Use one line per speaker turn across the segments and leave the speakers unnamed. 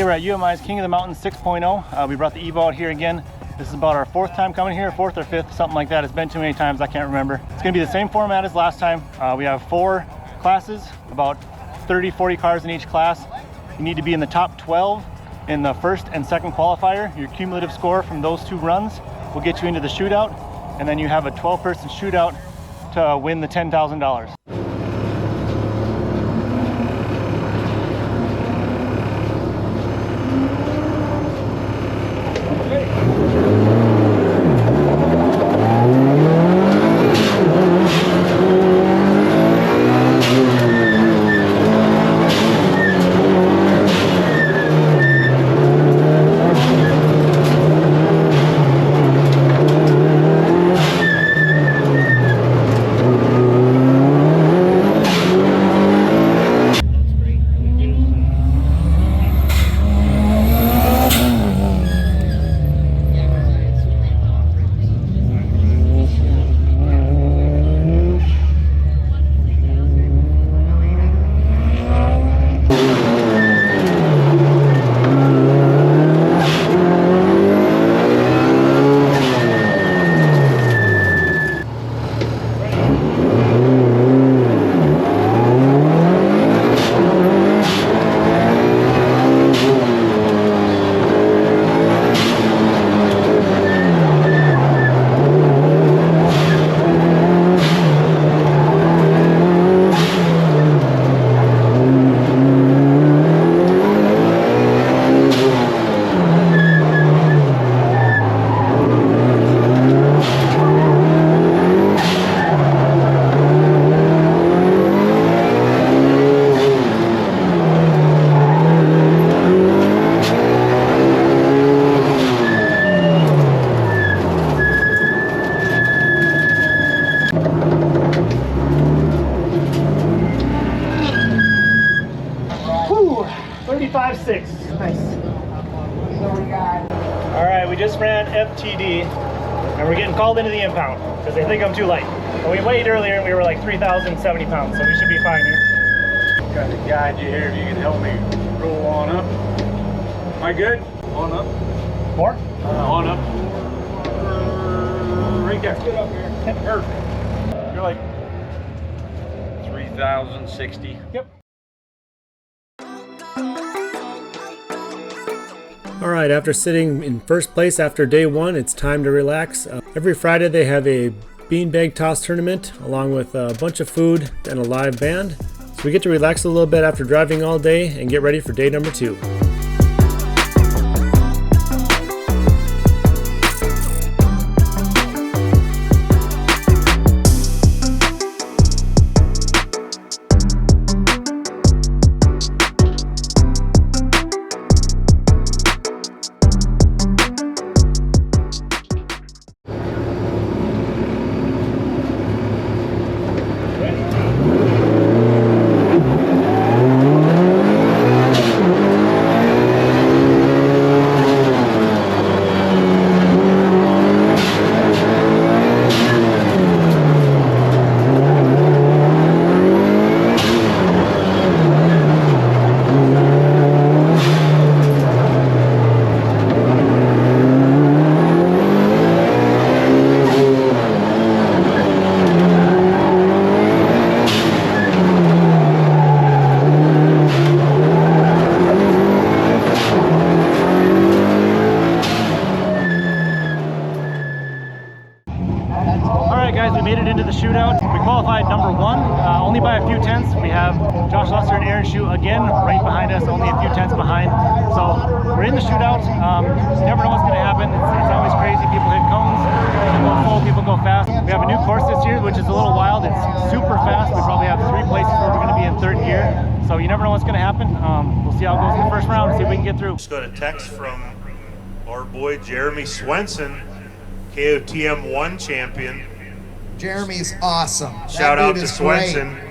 we're at UMI's King of the Mountain 6.0. We brought the Evo out here again. This is about our 4th time coming here, 4th or 5th, something like that. It's been too many times, I can't remember. It's gonna be the same format as last time. We have 4 classes, about 30, 40 cars in each class. You need to be in the top 12 in the first and second qualifier. Your cumulative score from those 2 runs will get you into the shootout, and then you have a 12-person shootout to win the $10,000. Alright, we just ran FTD and we're getting called into the impound because they think I'm too light. But we weighed earlier and we were like 3,070 pounds, so we should be fine here.
Got to guide you here if you can help me roll on up. Am I good? On up.
More?
On up. Right there. Get up here. Perfect. You're like 3,060.
Yep.
All right, after sitting in first place after day 1, it's time to relax. Every Friday they have a beanbag toss tournament along with a bunch of food and a live band. So we get to relax a little bit after driving all day and get ready for day number 2.
Only by a few tenths. We have Josh Lester and Aaron Shute again right behind us, only a few tenths behind. So we're in the shootout. You never know what's going to happen. It's always crazy. People hit cones, people go full, people go fast. We have a new course this year, which is a little wild. It's super fast. We probably have 3 places where we're going to be in 3rd gear. So you never know what's going to happen. We'll see how it goes in the first round and see if we can get through.
Just got a text from our boy Jeremy Swenson, KOTM1 champion.
Jeremy's awesome.
Shout out to Swenson.
Great.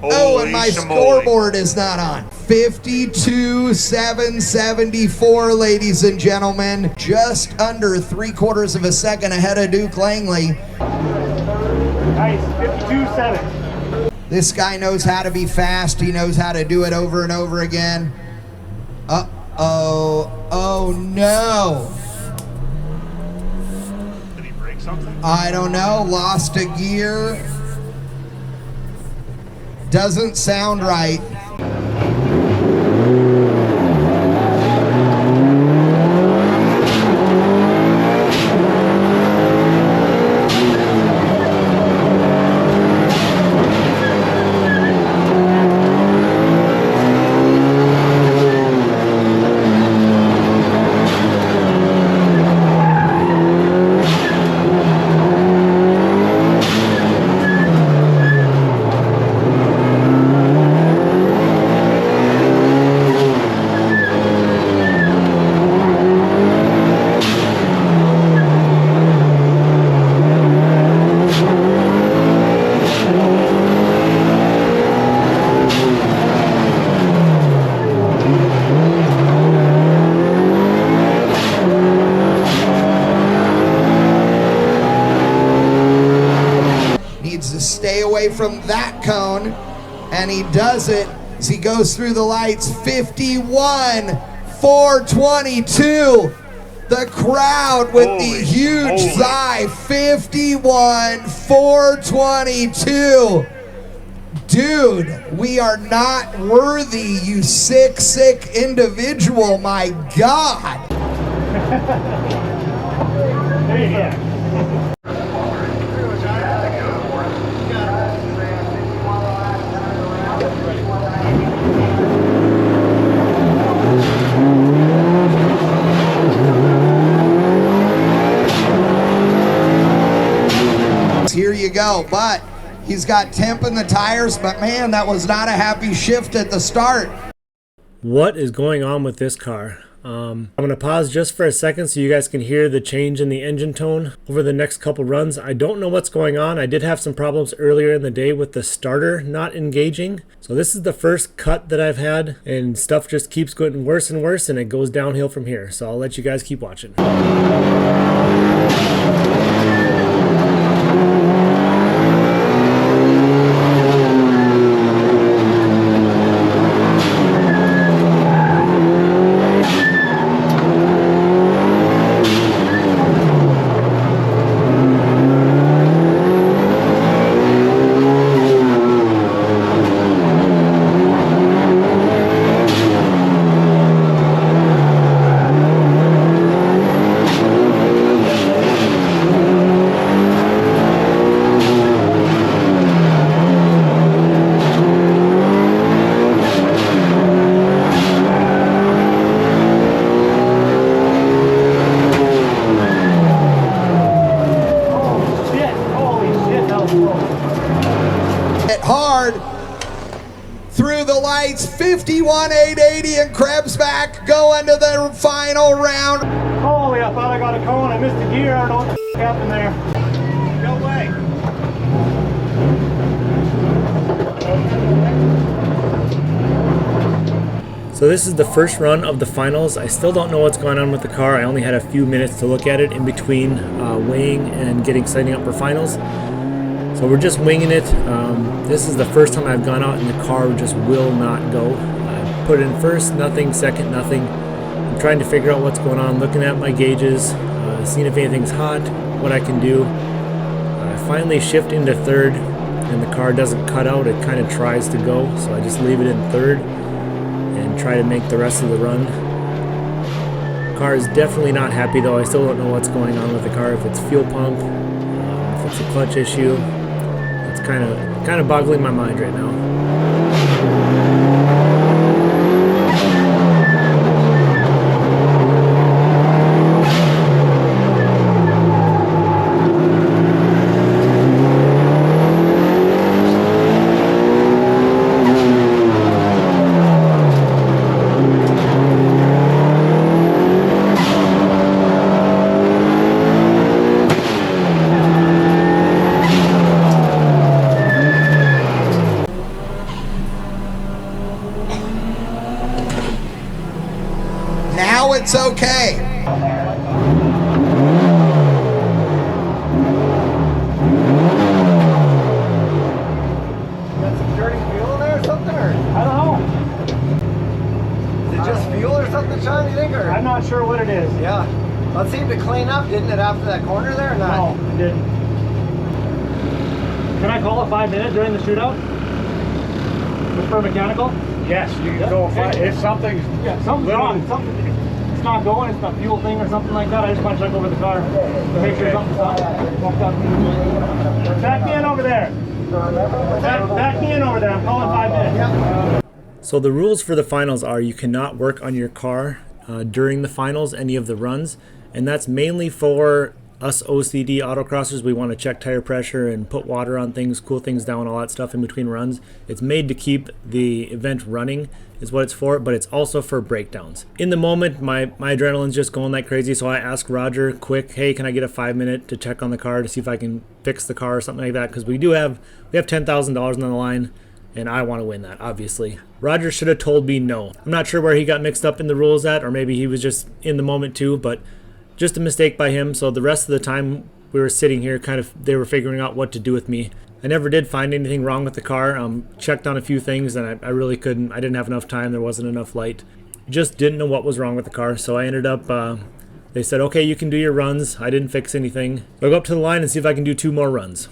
Oh, and my
Holy
scoreboard is not on. 52,774, ladies and gentlemen. Just under 3/4 of a second ahead of Duke Langley.
Nice, 52.7.
This guy knows how to be fast. He knows how to do it over and over again. Uh-oh. Oh, no.
Did he break something?
I don't know. Lost a gear. Doesn't sound right. Stay away from that cone, and he does it as he goes through the lights. 51,422. The crowd with the huge sigh. 51,422. Dude, we are not worthy, you sick individual. My God.
There you go.
Here you go, but he's got temp in the tires, but man, that was not a happy shift at the start.
What is going on with this car? I'm going to pause just for a second so you guys can hear the change in the engine tone over the next couple runs. I don't know what's going on. I did have some problems earlier in the day with the starter not engaging. So this is the first cut that I've had, and stuff just keeps getting worse and worse, and it goes downhill from here. So I'll let you guys keep watching.
Hard through the lights. 51,880 and Krebsbach going to the final round.
Holy, I thought I got a cone. I missed a gear. I don't know what the happened there. No way.
So this is the first run of the finals. I still don't know what's going on with the car. I only had a few minutes to look at it in between weighing and signing up for finals. So we're just winging it. This is the first time I've gone out and the car just will not go. I put it in first, nothing, second, nothing. I'm trying to figure out what's going on, looking at my gauges, seeing if anything's hot, what I can do. I finally shift into third and the car doesn't cut out. It kind of tries to go, so I just leave it in third and try to make the rest of the run. Car is definitely not happy though. I still don't know what's going on with the car, if it's fuel pump, if it's a clutch issue. It's kind of boggling my mind right now.
Now it's okay.
Got some dirty fuel in there or something, or?
I don't know.
Is it just fuel or something, Sean, you think, or?
I'm not sure what it is.
Yeah. Well, it seemed to clean up, didn't it, after that corner there, or not?
No, it didn't. Can I call it 5 minutes during the shootout? For mechanical?
Yes, you can go find if something's
Something's wrong. Something, it's not going. It's a fuel thing or something like that. I just want to check over the car to make sure something's not. Back me in over there. Back me in over there. I'm calling 5 minutes.
So the rules for the finals are you cannot work on your car during the finals, any of the runs, and that's mainly for us OCD autocrossers. We want to check tire pressure and put water on things, cool things down, all that stuff in between runs. It's made to keep the event running is what it's for, but it's also for breakdowns. In the moment, my adrenaline's just going like crazy, so I ask Roger quick, hey, can I get a 5 minute to check on the car to see if I can fix the car or something like that, because we have $10,000 on the line, and I want to win that, obviously. Roger should have told me no. I'm not sure where he got mixed up in the rules at, or maybe he was just in the moment too, but just a mistake by him. So the rest of the time we were sitting here, they were figuring out what to do with me. I never did find anything wrong with the car. Checked on a few things, and I really couldn't. I didn't have enough time. There wasn't enough light. Just didn't know what was wrong with the car. So I ended up, they said, okay, you can do your runs. I didn't fix anything. I'll go up to the line and see if I can do 2 more runs.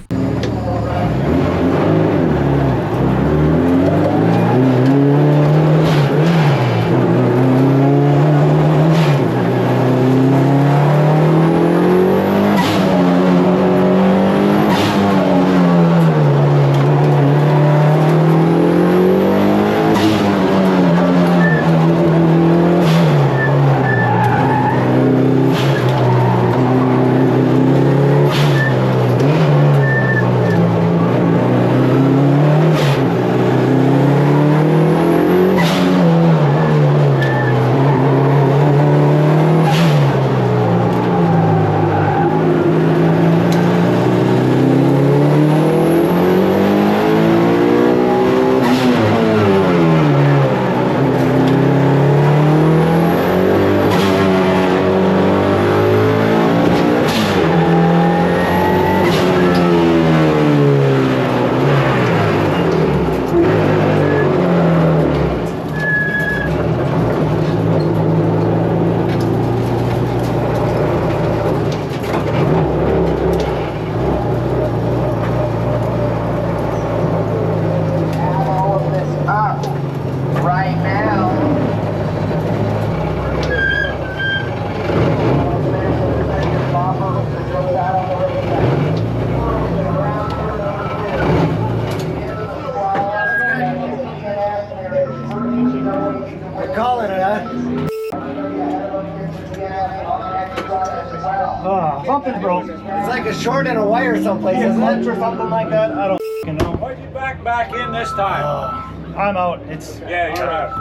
Something's broke.
It's like a short in a wire someplace, isn't it?
Or something like that. I don't know.
Why'd you back in this time?
I'm out. It's
Yeah, you're out.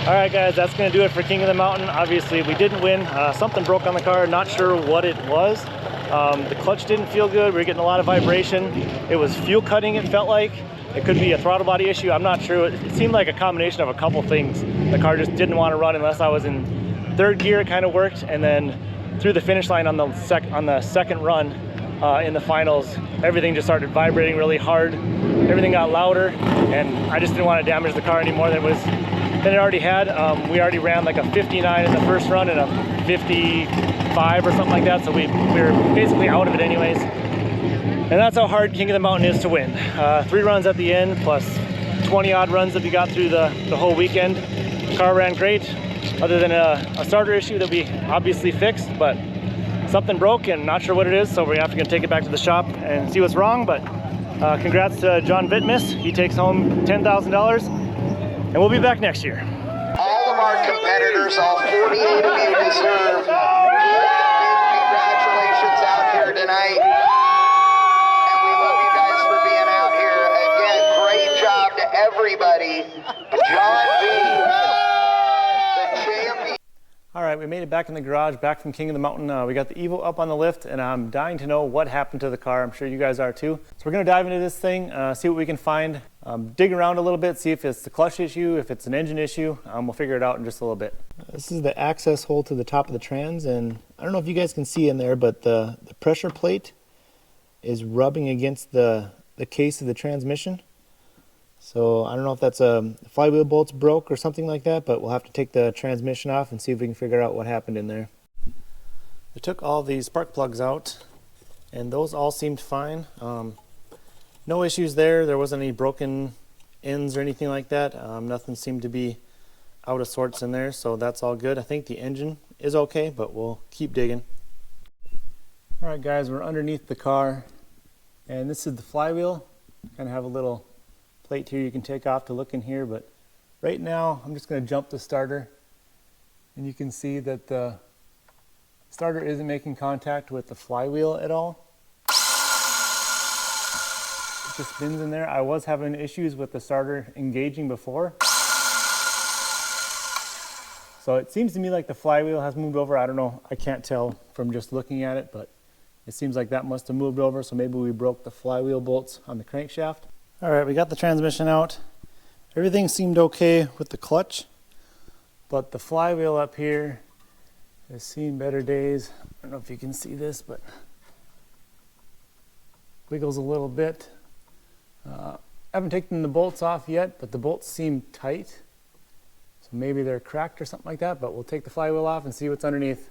all right, guys. That's gonna do it for King of the Mountain. Obviously, we didn't win. Something broke on the car. Not sure what it was. The clutch didn't feel good. We were getting a lot of vibration. It was fuel cutting. It felt like it could be a throttle body issue. I'm not sure. It seemed like a combination of a couple things. The car just didn't want to run unless I was in third gear. It kind of worked, and then through the finish line on the second run in the finals, everything just started vibrating really hard. Everything got louder, and I just didn't want to damage the car any more than it already had. We already ran like a 59 in the first run and a 55 or something like that, so we were basically out of it anyways. And that's how hard King of the Mountain is to win. 3 runs at the end, plus 20 odd runs that we got through the whole weekend. The car ran great, other than a starter issue that we obviously fixed, but something broke and not sure what it is, so we're gonna take it back to the shop and see what's wrong. But congrats to John Vitmus. He takes home $10,000, and we'll be back next year.
All of our competitors, all 48 of you deserve congratulations out here tonight. And we love you guys for being out here. Again, great job to everybody. John V, the champion.
All right, we made it back in the garage, back from King of the Mountain. We got the Evo up on the lift, and I'm dying to know what happened to the car. I'm sure you guys are too. So we're gonna dive into this thing, see what we can find. dig around a little bit, see if it's the clutch issue, if it's an engine issue. We'll figure it out in just a little bit. This is the access hole to the top of the trans, and I don't know if you guys can see in there, but the pressure plate is rubbing against the case of the transmission. So I don't know if that's a flywheel bolt's broke or something like that, but we'll have to take the transmission off and see if we can figure out what happened in there. I took all the spark plugs out, and those all seemed fine. No issues there. There wasn't any broken ends or anything like that. Nothing seemed to be out of sorts in there, so that's all good. I think the engine is okay, but we'll keep digging. All right, guys, we're underneath the car, and this is the flywheel. Kind of have a little plate here you can take off to look in here, but right now I'm just going to jump the starter, and you can see that the starter isn't making contact with the flywheel at all. It just spins in there. I was having issues with the starter engaging before. So it seems to me like the flywheel has moved over. I don't know, I can't tell from just looking at it, but it seems like that must have moved over, so maybe we broke the flywheel bolts on the crankshaft. All right, we got the transmission out. Everything seemed okay with the clutch, but the flywheel up here has seen better days. I don't know if you can see this, but wiggles a little bit. I haven't taken the bolts off yet, but the bolts seem tight. So maybe they're cracked or something like that, but we'll take the flywheel off and see what's underneath.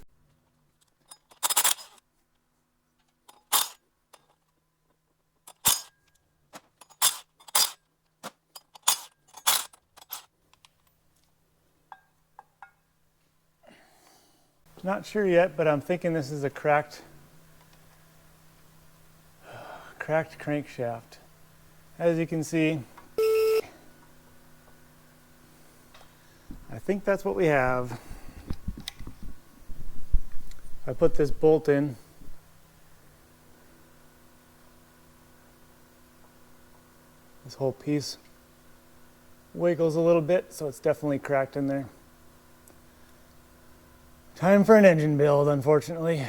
Not sure yet, but I'm thinking this is a cracked crankshaft. As you can see, I think that's what we have. If I put this bolt in, this whole piece wiggles a little bit, so it's definitely cracked in there. Time for an engine build, unfortunately.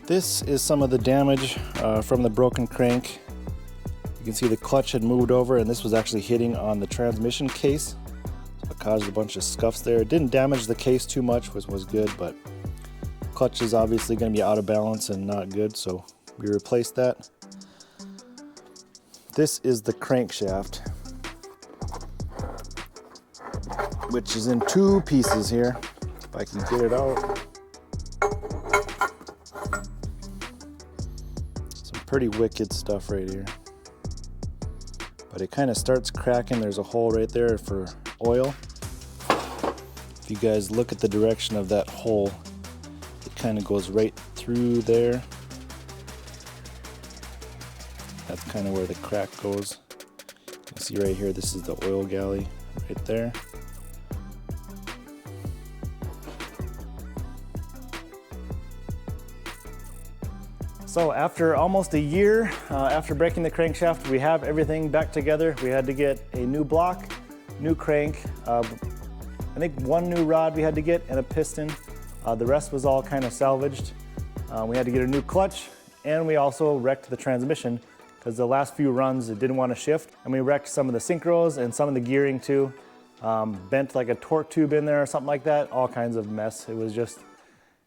This is some of the damage from the broken crank. You can see the clutch had moved over, and this was actually hitting on the transmission case. So it caused a bunch of scuffs there. It didn't damage the case too much, which was good, but clutch is obviously going to be out of balance and not good, so we replaced that. This is the crankshaft, which is in two pieces here, if I can get it out. Pretty wicked stuff right here, but it kind of starts cracking. There's a hole right there for oil. If you guys look at the direction of that hole, it kind of goes right through there. That's kind of where the crack goes. You can see right here, this is the oil galley right there. So after almost a year, after breaking the crankshaft, we have everything back together. We had to get a new block, new crank, I think one new rod we had to get, and a piston. The rest was all kind of salvaged. We had to get a new clutch, and we also wrecked the transmission because the last few runs it didn't want to shift, and we wrecked some of the synchros and some of the gearing too. bent like a torque tube in there or something like that, all kinds of mess. It was just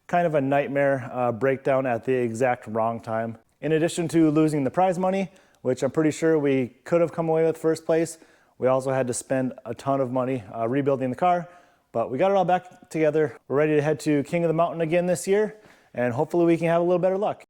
kind of a nightmare breakdown at the exact wrong time. In addition to losing the prize money, which I'm pretty sure we could have come away with first place, we also had to spend a ton of money rebuilding the car, but we got it all back together. We're ready to head to King of the Mountain again this year, and hopefully we can have a little better luck.